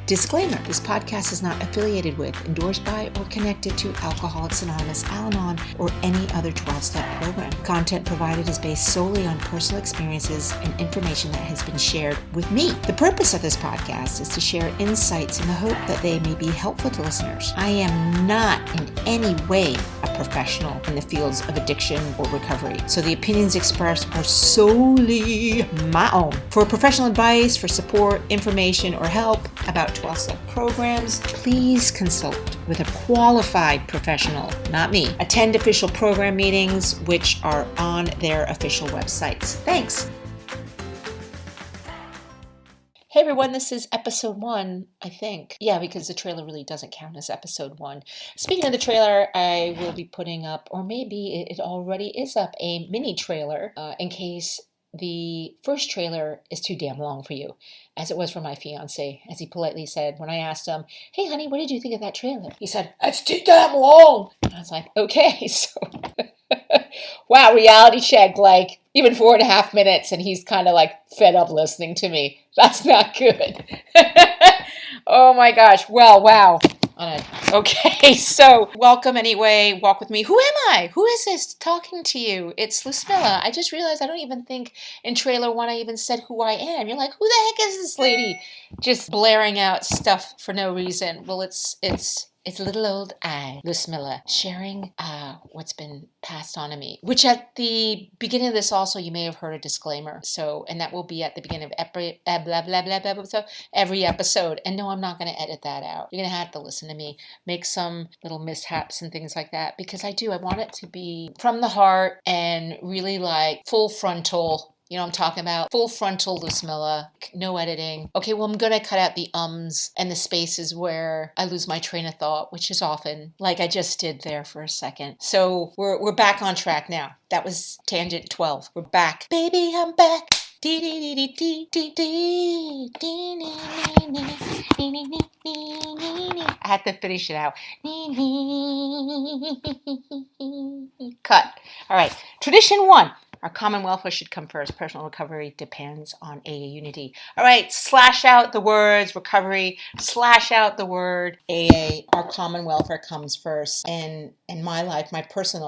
Disclaimer, this podcast is not affiliated with, endorsed by, or connected to Alcoholics Anonymous, Al-Anon, or any other 12-step program. Content provided is based solely on personal experiences and information that has been shared with me. The purpose of this podcast is to share insights in the hope that they may be helpful to listeners. I am not in any way a professional in the fields of addiction or recovery, so the opinions expressed are solely my own. For professional advice, for support, information, or help about 12-step programs, please consult with a qualified professional, not me. Attend official program meetings, which are on their official websites. Thanks. Hey everyone, this is episode 1, I think. Yeah, because the trailer really doesn't count as episode 1. Speaking of the trailer, I will be putting up, or maybe it already is up, a mini trailer in case the first trailer is too damn long for you, as it was for my fiance, as he politely said when I asked him, "Hey honey, what did you think of that trailer?" He said, "It's too damn long." And I was like, okay, so wow, reality check, like even 4.5 minutes, and he's kind of like fed up listening to me. That's not good. Oh my gosh. Well, wow. Okay, so welcome anyway. Walk with me. Who am I? Who is this talking to you? It's Lucmilla. I just realized I don't even think in trailer 1 I even said who I am. You're like, who the heck is this lady? Just blaring out stuff for no reason. Well, it's little old I, Lucmilla, sharing what's been passed on to me, which at the beginning of this also, you may have heard a disclaimer. So, and that will be at the beginning of every every episode. And no, I'm not going to edit that out. You're going to have to listen to me make some little mishaps and things like that, because I want it to be from the heart and really like full frontal. You know what I'm talking about? Full frontal Lucmilla, no editing. Okay, well, I'm going to cut out the ums and the spaces where I lose my train of thought, which is often, like I just did there for a second. So we're back on track now. That was tangent 12. We're back. Baby, I'm back. I had to finish it out. Cut. All right. Tradition 1. Our common welfare should come first. Personal recovery depends on AA unity. All right, slash out the words recovery, slash out the word AA. Our common welfare comes first. And in my life, my person,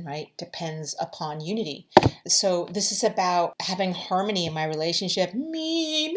right, depends upon unity. So this is about having harmony in my relationship. Me.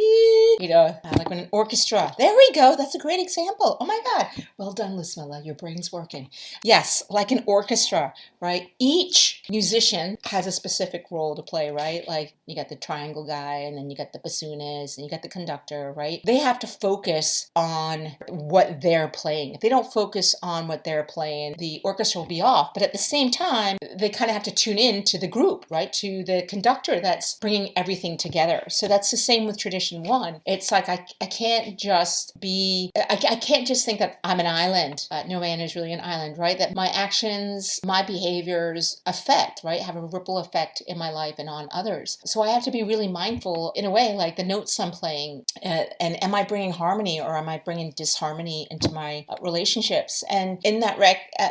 You know, like when an orchestra. There we go. That's a great example. Oh my God. Well done, Lucmilla. Your brain's working. Yes, like an orchestra, right? Each musician has a specific role to play, right? Like you got the triangle guy, and then you got the bassoonist, and you got the conductor, right? They have to focus on what they're playing. If they don't focus on what they're playing, the orchestra will be off. But at the same time, they kind of have to tune in to the group, right? To the conductor that's bringing everything together. So that's the same with tradition 1. It's like I can't just be, I can't just think that I'm an island. No man is really an island, right? That my actions, my behaviors affect, right? Have a ripple effect in my life and on others. So I have to be really mindful in a way, like the notes I'm playing, and am I bringing harmony or am I bringing disharmony into my relationships? And in that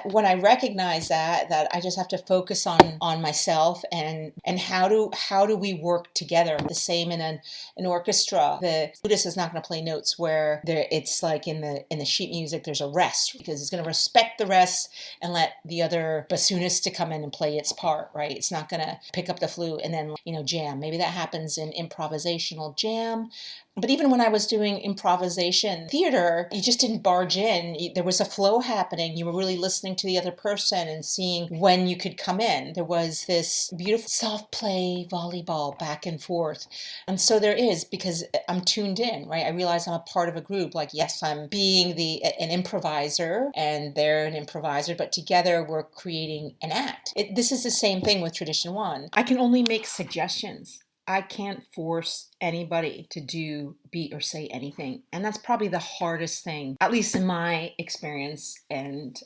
when I recognize that I just have to focus on myself and how do we work together? The same in an orchestra. The flutist is not going to play notes where it's like in the sheet music there's a rest, because it's going to respect the rest and let the other bassoonist to come in and play its part, right? It's not going to pick up the flute and then, jam. Maybe that happens in improvisational jam. But even when I was doing improvisation theater, you just didn't barge in. There was a flow happening. You were really listening to the other person and seeing when you could come in. There was this beautiful soft play volleyball back and forth. And so there is, because I'm tuned in, right? I realize I'm a part of a group. Like, yes, I'm being an improviser and they're an improviser, but together we're creating an act. This is the same thing with tradition 1. I can only make suggestions. I can't force anybody to do, be, or say anything. And that's probably the hardest thing, at least in my experience and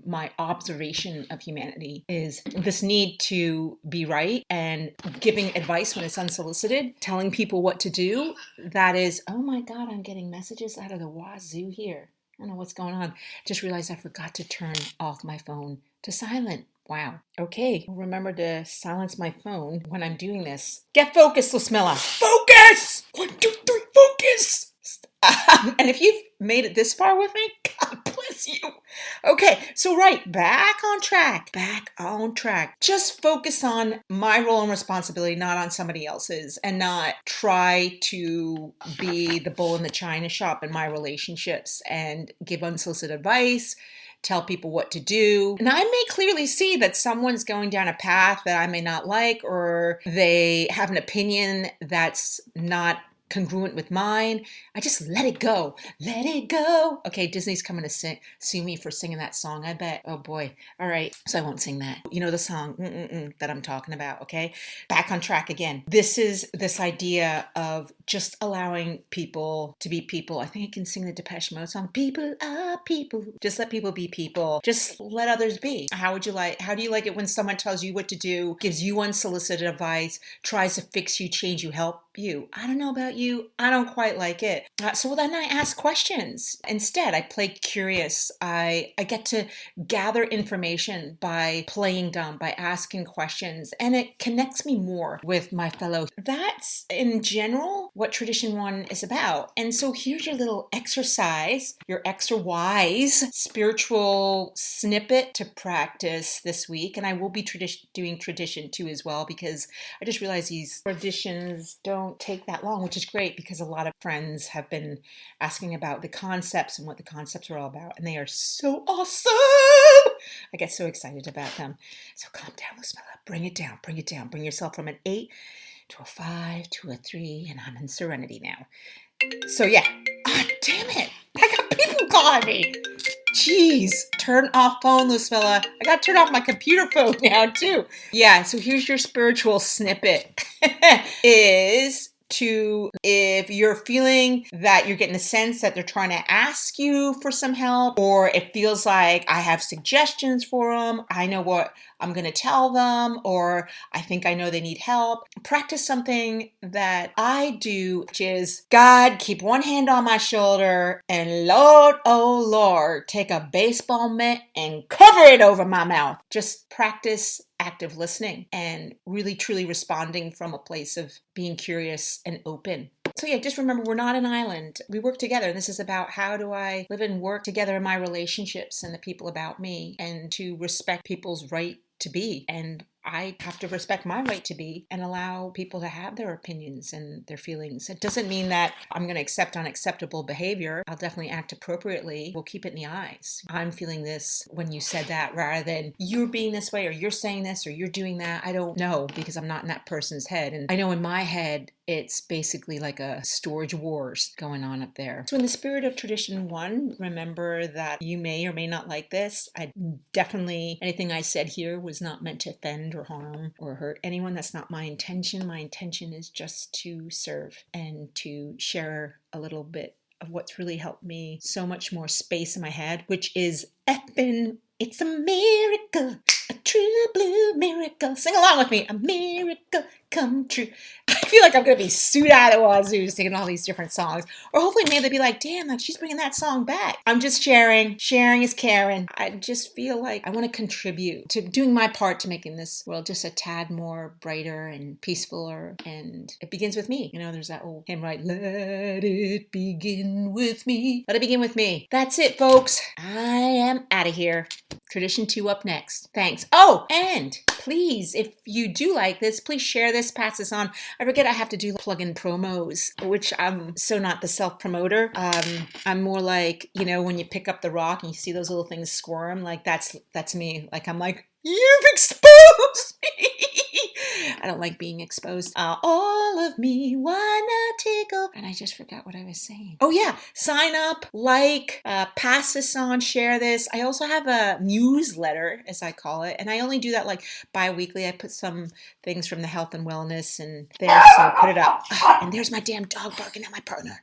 my observation of humanity, is this need to be right and giving advice when it's unsolicited, telling people what to do. That is, oh my God, I'm getting messages out of the wazoo here. I don't know what's going on. Just realized I forgot to turn off my phone to silent. Wow. Okay. Remember to silence my phone when I'm doing this. Get focused, Lucmilla. Focus! 1, 2, 3, focus! And if you've made it this far with me, God bless you. Okay, so back on track. Back on track. Just focus on my role and responsibility, not on somebody else's, and not try to be the bull in the china shop in my relationships and give unsolicited advice, tell people what to do. And I may clearly see that someone's going down a path that I may not like, or they have an opinion that's not congruent with mine. I just let it go. Let it go. Okay, Disney's coming to sue me for singing that song, I bet. Oh boy. All right, so I won't sing that. You know the song that I'm talking about, okay? Back on track again. This is this idea of just allowing people to be people. I think I can sing the Depeche Mode song. People are people. Just let people be people. Just let others be. How do you like it when someone tells you what to do, gives you unsolicited advice, tries to fix you, change you, help you? I don't know about you. I don't quite like it. So then I ask questions. Instead, I play curious. I get to gather information by playing dumb, by asking questions, and it connects me more with my fellow. That's, in general, what Tradition 1 is about. And so here's your little exercise, your extra wise spiritual snippet to practice this week. And I will be doing Tradition 2 as well, because I just realized these traditions don't take that long, which is great because a lot of friends have been asking about the concepts and what the concepts are all about, and they are so awesome. I get so excited about them. So calm down, Lucilla. Bring it down, bring it down. Bring yourself from an 8 to a 5 to a 3, and I'm in serenity now. So yeah. Ah, damn it. I got people calling me. Jeez. Turn off phone, Lucilla. I got to turn off my computer phone now too. Yeah, so here's your spiritual snippet. Is to, if you're feeling that you're getting a sense that they're trying to ask you for some help, or it feels like I have suggestions for them, I know what I'm going to tell them, or I think I know they need help, practice something that I do, which is, God, keep one hand on my shoulder, and Lord, oh Lord, take a baseball mitt and cover it over my mouth. Just practice active listening and really truly responding from a place of being curious and open. So yeah, just remember, we're not an island. We work together. And this is about, how do I live and work together in my relationships and the people about me, and to respect people's right to be. And I have to respect my right to be and allow people to have their opinions and their feelings. It doesn't mean that I'm going to accept unacceptable behavior. I'll definitely act appropriately. We'll keep it in the eyes. I'm feeling this when you said that, rather than you're being this way, or you're saying this, or you're doing that. I don't know, because I'm not in that person's head. And I know in my head, it's basically like a storage wars going on up there. So in the spirit of Tradition 1, remember that you may or may not like this. Anything I said here was not meant to offend or harm or hurt anyone. That's not my intention. My intention is just to serve and to share a little bit of what's really helped me so much more space in my head, which is it's a miracle, a true blue miracle. Sing along with me. A miracle come true. I feel like I'm going to be sued out of the wazoo singing all these different songs. Or hopefully maybe they'll be like, damn, like she's bringing that song back. I'm just sharing. Sharing is caring. I just feel like I want to contribute to doing my part to making this world just a tad more brighter and peacefuler. And it begins with me. You know, there's that old hymn, right? Let it begin with me. Let it begin with me. That's it, folks. I am out of here. Tradition 2 up next. Thanks. Oh, and please, if you do like this, please share this, pass this on. I forget I have to do plug-in promos, which I'm so not the self-promoter. I'm more like, you know, when you pick up the rock and you see those little things squirm, like that's me. Like, I'm like, you've exposed me. I don't like being exposed. All of me, why not tickle? And I just forgot what I was saying. Oh yeah, sign up, like, pass this on, share this. I also have a newsletter, as I call it, and I only do that like bi-weekly. I put some things from the health and wellness and there, so I put it up. And there's my damn dog barking at my partner.